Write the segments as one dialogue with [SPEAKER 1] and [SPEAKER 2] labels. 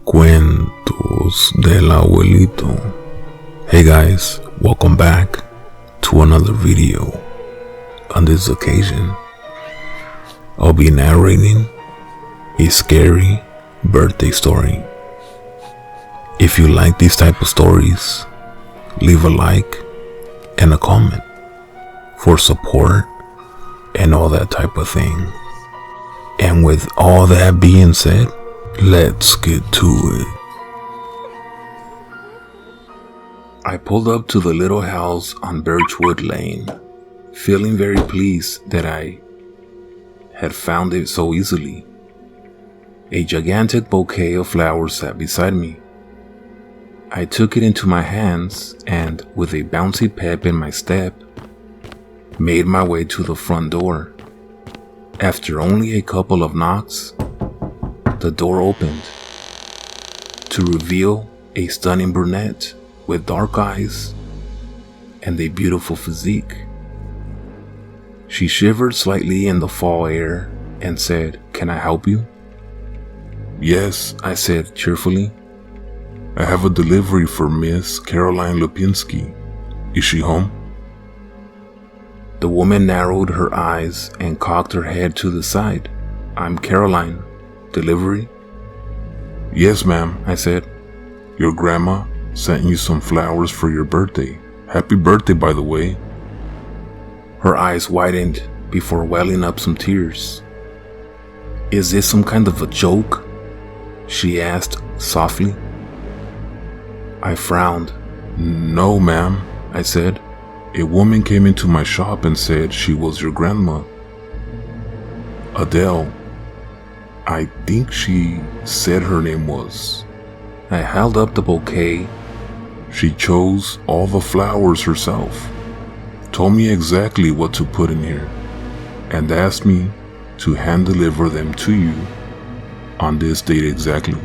[SPEAKER 1] Cuentos del Abuelito. Hey guys, welcome back to another video. On this occasion, I'll be narrating a scary birthday story. If you like these type of stories, leave a like and a comment for support and all that type of thing. And with all that being said, let's get to it. I pulled up to the little house on Birchwood Lane, feeling very pleased that I had found it so easily. A gigantic bouquet of flowers sat beside me. I took it into my hands and, with a bouncy pep in my step, made my way to the front door. After only a couple of knocks, the door opened to reveal a stunning brunette with dark eyes and a beautiful physique. She shivered slightly in the fall air and said, "Can I help you?" "Yes," I said cheerfully. "I have a delivery for Miss Caroline Lupinski. Is she home?" The woman narrowed her eyes and cocked her head to the side. "I'm Caroline. Delivery?" "Yes, ma'am," I said. "Your grandma sent you some flowers for your birthday. Happy birthday, by the way." Her eyes widened before welling up some tears. "Is this some kind of a joke?" she asked softly. I frowned. "No, ma'am," I said. "A woman came into my shop and said she was your grandma. Adele. I think she said her name was." I held up the bouquet. "She chose all the flowers herself, told me exactly what to put in here, and asked me to hand deliver them to you on this date exactly."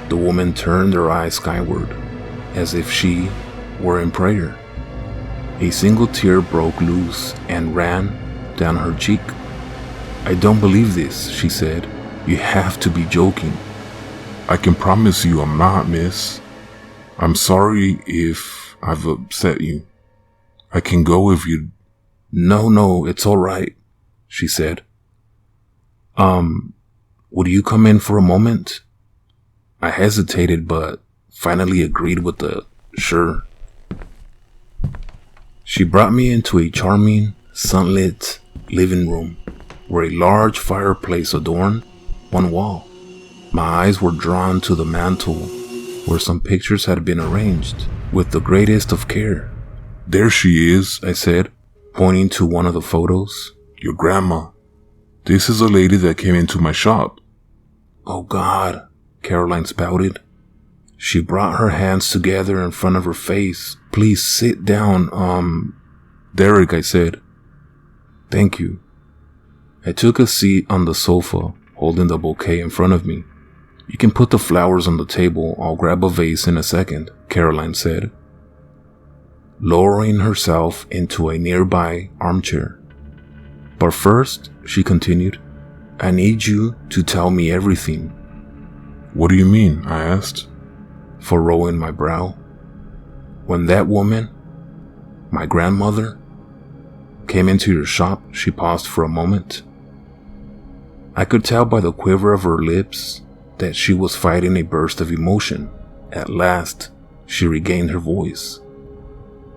[SPEAKER 1] The woman turned her eyes skyward, as if she were in prayer. A single tear broke loose and ran down her cheek. "I don't believe this," she said. "You have to be joking." "I can promise you I'm not, miss. I'm sorry if I've upset you. I can go if you..." No, it's all right," she said. Would you come in for a moment?" I hesitated, but finally agreed with the sure. She brought me into a charming, sunlit living room where a large fireplace adorned one wall. My eyes were drawn to the mantel where some pictures had been arranged with the greatest of care. "There she is," I said, pointing to one of the photos. "Your grandma. This is a lady that came into my shop." "Oh God," Caroline spouted. She brought her hands together in front of her face. "Please sit down, Derek," I said. "Thank you." I took a seat on the sofa, holding the bouquet in front of me. "You can put the flowers on the table. I'll grab a vase in a second," Caroline said, lowering herself into a nearby armchair. "But first," she continued, "I need you to tell me everything." "What do you mean?" I asked, furrowing my brow. "When that woman, my grandmother, came into your shop," she paused for a moment. I could tell by the quiver of her lips that she was fighting a burst of emotion. At last, she regained her voice.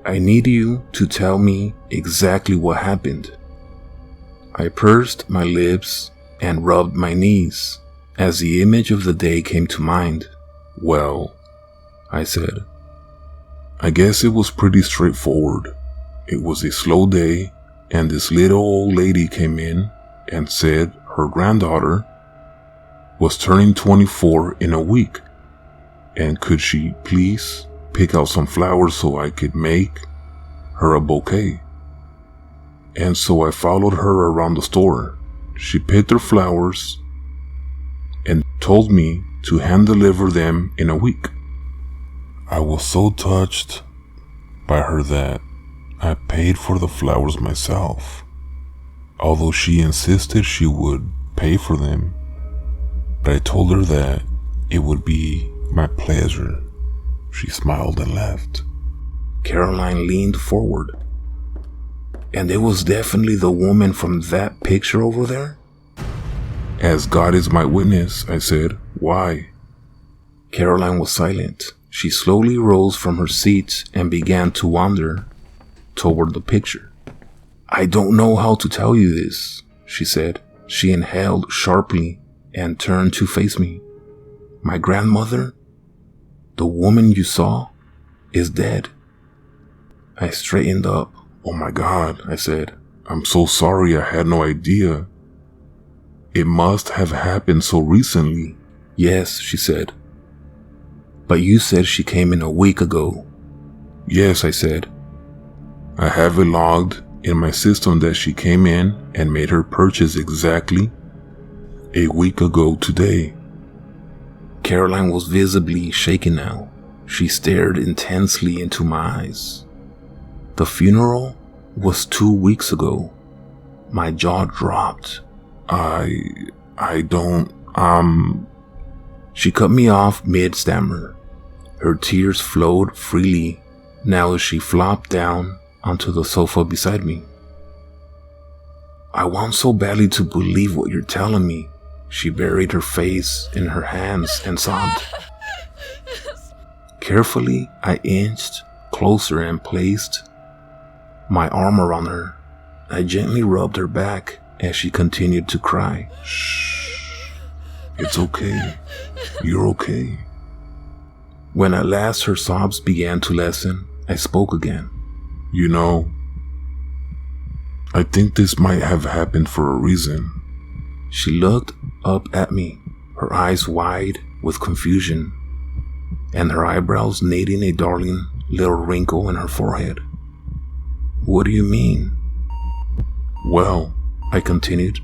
[SPEAKER 1] "I need you to tell me exactly what happened." I pursed my lips and rubbed my knees as the image of the day came to mind. "Well," I said, "I guess it was pretty straightforward. It was a slow day, and this little old lady came in and said her granddaughter was turning 24 in a week, and could she please pick out some flowers so I could make her a bouquet. And so I followed her around the store. She picked her flowers and told me to hand deliver them in a week." I was so touched by her that I paid for the flowers myself, although she insisted she would pay for them. But I told her that
[SPEAKER 2] It would be my pleasure. She smiled and laughed.
[SPEAKER 1] Caroline leaned forward. And it was definitely the woman from that picture over there?
[SPEAKER 2] As God is my witness, I said. Why?
[SPEAKER 1] Caroline was silent. She slowly rose from her seat and began to wander toward the picture. I don't know how to tell you this, she said. She inhaled sharply and turned to face me. My grandmother, the woman you saw, is dead. I straightened up.
[SPEAKER 2] Oh my God, I said. I'm so sorry, I had no idea. It must have happened so recently.
[SPEAKER 1] Yes, she said. But you said she came in a week ago.
[SPEAKER 2] Yes, I said. I have it logged in my system that she came in and made her purchase exactly a week ago today.
[SPEAKER 1] Caroline was visibly shaken now. She stared intensely into my eyes. The funeral was 2 weeks ago. My jaw dropped.
[SPEAKER 2] I don't,
[SPEAKER 1] She cut me off mid-stammer. Her tears flowed freely now as she flopped down onto the sofa beside me. I want so badly to believe what you're telling me. She buried her face in her hands and sobbed. Carefully, I inched closer and placed my arm around her. I gently rubbed her back as she continued to cry.
[SPEAKER 2] Shh. It's okay. You're okay.
[SPEAKER 1] When at last her sobs began to lessen, I spoke again.
[SPEAKER 2] You know, I think this might have happened for a reason.
[SPEAKER 1] She looked up at me, her eyes wide with confusion, and her eyebrows knitting a darling little wrinkle in her forehead. What do you mean?
[SPEAKER 2] Well,
[SPEAKER 1] I continued.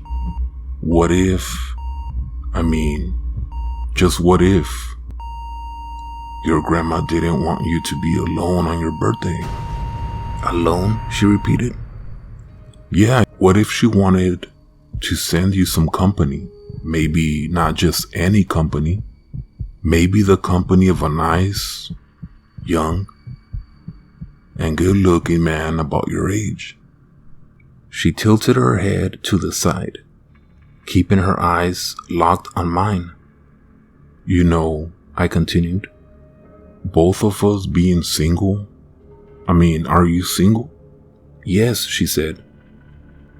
[SPEAKER 2] What if, just what if your grandma didn't want you to be alone on your birthday?
[SPEAKER 1] Alone? She repeated.
[SPEAKER 2] Yeah, what if she wanted to send you some company? Maybe not just any company. Maybe the company of a nice, young, and good-looking man about your age.
[SPEAKER 1] She tilted her head to the side, keeping her eyes locked on mine.
[SPEAKER 2] You know,
[SPEAKER 1] I continued,
[SPEAKER 2] both of us being single. Are you single?
[SPEAKER 1] Yes, she said.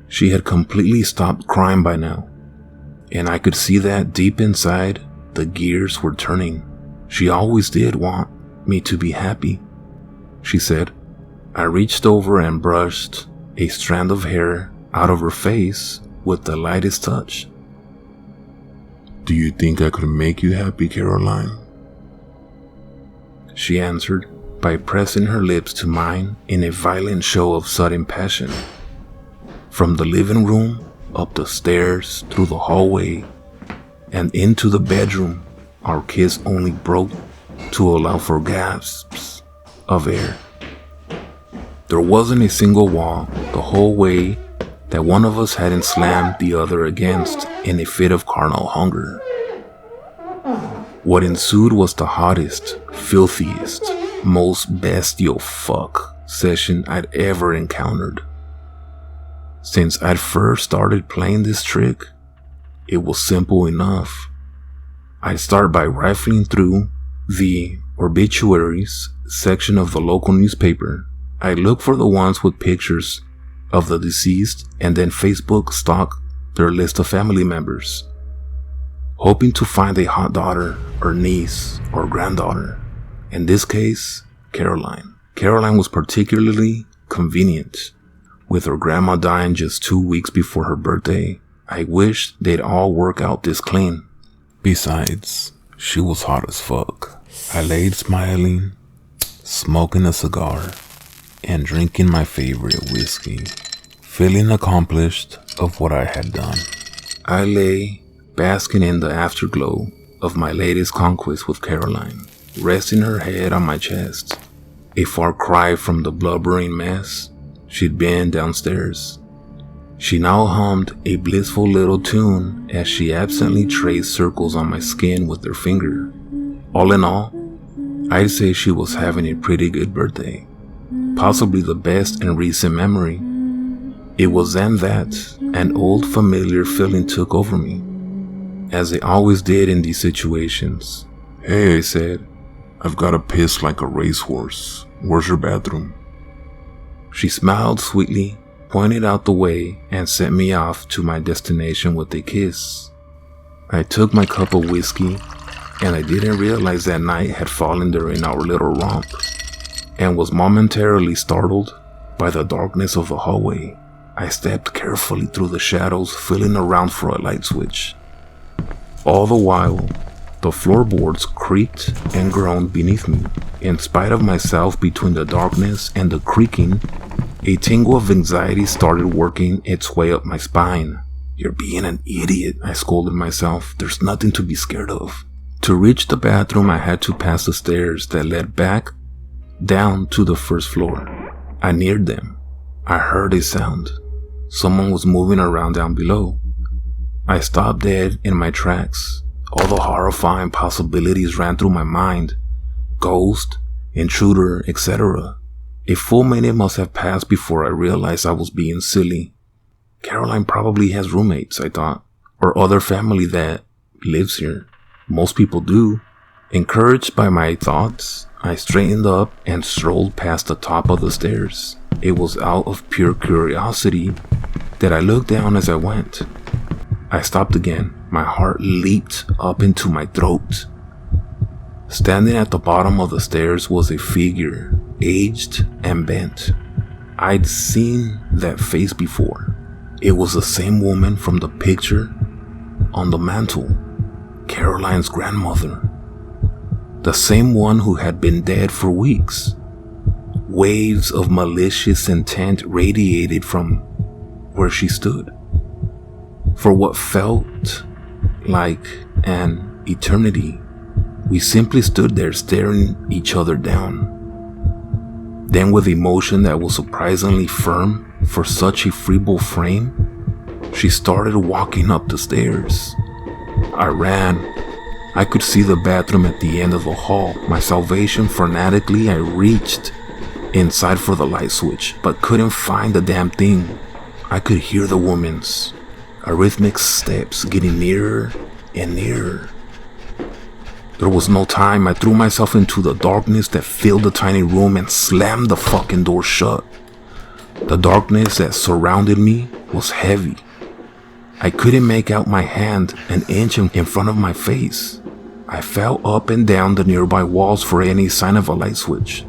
[SPEAKER 1] She had completely stopped crying by now, and I could see that deep inside the gears were turning. She always did want me to be happy, she said. I reached over and brushed a strand of hair out of her face with the lightest touch.
[SPEAKER 2] Do you think I could make you happy, Caroline?
[SPEAKER 1] She answered by pressing her lips to mine in a violent show of sudden passion. From the living room, up the stairs, through the hallway, and into the bedroom, our kiss only broke to allow for gasps of air. There wasn't a single wall the whole way that one of us hadn't slammed the other against in a fit of carnal hunger. What ensued was the hottest, filthiest, most bestial fuck session I'd ever encountered. Since I'd first started playing this trick, it was simple enough. I'd start by rifling through the obituaries section of the local newspaper. I'd look for the ones with pictures of the deceased and then Facebook stalk their list of family members, hoping to find a hot daughter or niece or granddaughter. In this case, Caroline. Caroline was particularly convenient. With her grandma dying just 2 weeks before her birthday, I wished they'd all work out this clean.
[SPEAKER 2] Besides, she was hot as fuck. I laid smiling, smoking a cigar, and drinking my favorite whiskey, feeling accomplished of what I had done.
[SPEAKER 1] I lay basking in the afterglow of my latest conquest with Caroline, resting her head on my chest, a far cry from the blubbering mess she'd been downstairs. She now hummed a blissful little tune as she absently traced circles on my skin with her finger. All in all, I'd say she was having a pretty good birthday, possibly the best in recent memory. It was then that an old familiar feeling took over me, as it always did in these situations.
[SPEAKER 2] "Hey," I said, "I've got to piss like a racehorse. Where's your bathroom?"
[SPEAKER 1] She smiled sweetly, pointed out the way, and sent me off to my destination with a kiss. I took my cup of whiskey, and I didn't realize that night had fallen during our little romp, and was momentarily startled by the darkness of the hallway. I stepped carefully through the shadows, feeling around for a light switch. All the while, the floorboards creaked and groaned beneath me. In spite of myself, between the darkness and the creaking, a tingle of anxiety started working its way up my spine. "You're being an idiot," I scolded myself. "There's nothing to be scared of." To reach the bathroom, I had to pass the stairs that led back down to the first floor. I neared them. I heard a sound. Someone was moving around down below. I stopped dead in my tracks. All the horrifying possibilities ran through my mind. Ghost, intruder, etc. A full minute must have passed before I realized I was being silly. Caroline probably has roommates, I thought, or other family that lives here. Most people do. Encouraged by my thoughts, I straightened up and strolled past the top of the stairs. It was out of pure curiosity that I looked down as I went. I stopped again. My heart leaped up into my throat. Standing at the bottom of the stairs was a figure, aged and bent. I'd seen that face before. It was the same woman from the picture on the mantle, Caroline's grandmother. The same one who had been dead for weeks. Waves of malicious intent radiated from where she stood. For what felt like an eternity, we simply stood there staring each other down. Then, with emotion that was surprisingly firm for such a feeble frame, she started walking up the stairs. I ran. I could see the bathroom at the end of the hall. My salvation, frantically, I reached inside for the light switch, but couldn't find the damn thing. I could hear the woman's arrhythmic steps getting nearer and nearer. There was no time. I threw myself into the darkness that filled the tiny room and slammed the fucking door shut. The darkness that surrounded me was heavy. I couldn't make out my hand an inch in front of my face. I felt up and down the nearby walls for any sign of a light switch.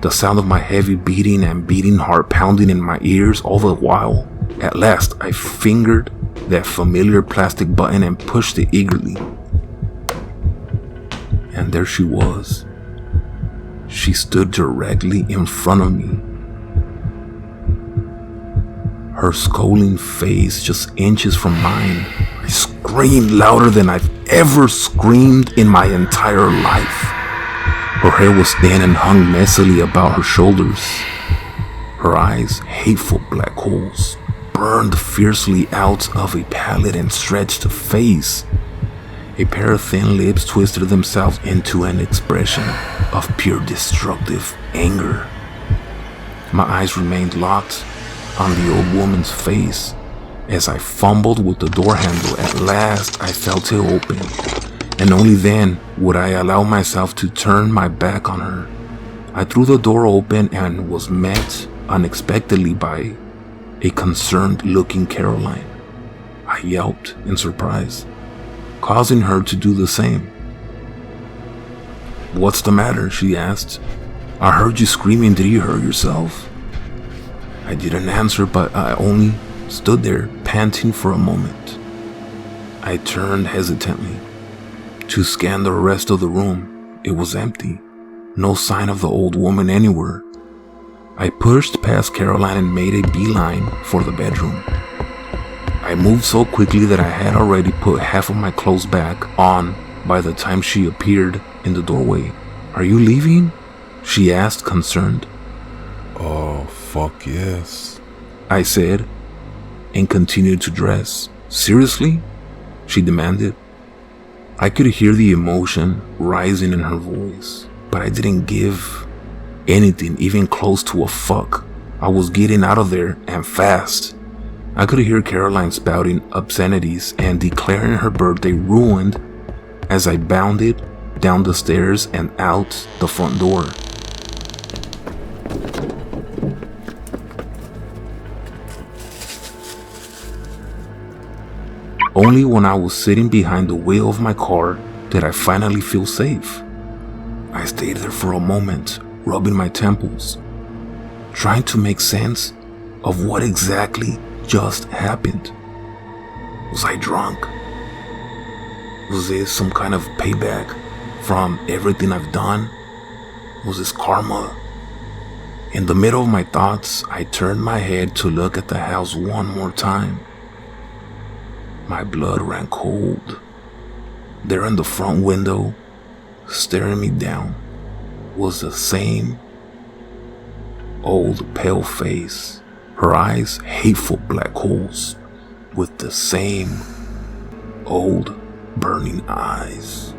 [SPEAKER 1] The sound of my heavy beating and beating heart pounding in my ears all the while. At last, I fingered that familiar plastic button and pushed it eagerly. And there she was. She stood directly in front of me. Her scowling face just inches from mine. I screamed louder than I've ever screamed in my entire life. Her hair was thin and hung messily about her shoulders. Her eyes, hateful black holes, burned fiercely out of a pallid and stretched face. A pair of thin lips twisted themselves into an expression of pure destructive anger. My eyes remained locked on the old woman's face. As I fumbled with the door handle, at last I felt it open, and only then would I allow myself to turn my back on her. I threw the door open and was met unexpectedly by a concerned-looking Caroline. I yelped in surprise, causing her to do the same. "What's the matter?" she asked. "I heard you screaming. Did you hurt yourself?" I didn't answer, but I only stood there, panting for a moment. I turned hesitantly to scan the rest of the room. It was empty. No sign of the old woman anywhere. I pushed past Caroline and made a beeline for the bedroom. I moved so quickly that I had already put half of my clothes back on by the time she appeared in the doorway. "Are you leaving?" she asked, concerned.
[SPEAKER 2] "Oh, fuck yes,"
[SPEAKER 1] I said, and continued to dress. "Seriously?" she demanded. I could hear the emotion rising in her voice, but I didn't give anything even close to a fuck. I was getting out of there and fast. I could hear Caroline spouting obscenities and declaring her birthday ruined as I bounded down the stairs and out the front door. Only when I was sitting behind the wheel of my car did I finally feel safe. I stayed there for a moment, rubbing my temples, trying to make sense of what exactly just happened. Was I drunk? Was this some kind of payback from everything I've done? Was this karma? In the middle of my thoughts, I turned my head to look at the house one more time. My blood ran cold. There in the front window, staring me down, was the same old pale face, her eyes hateful black holes, with the same old burning eyes.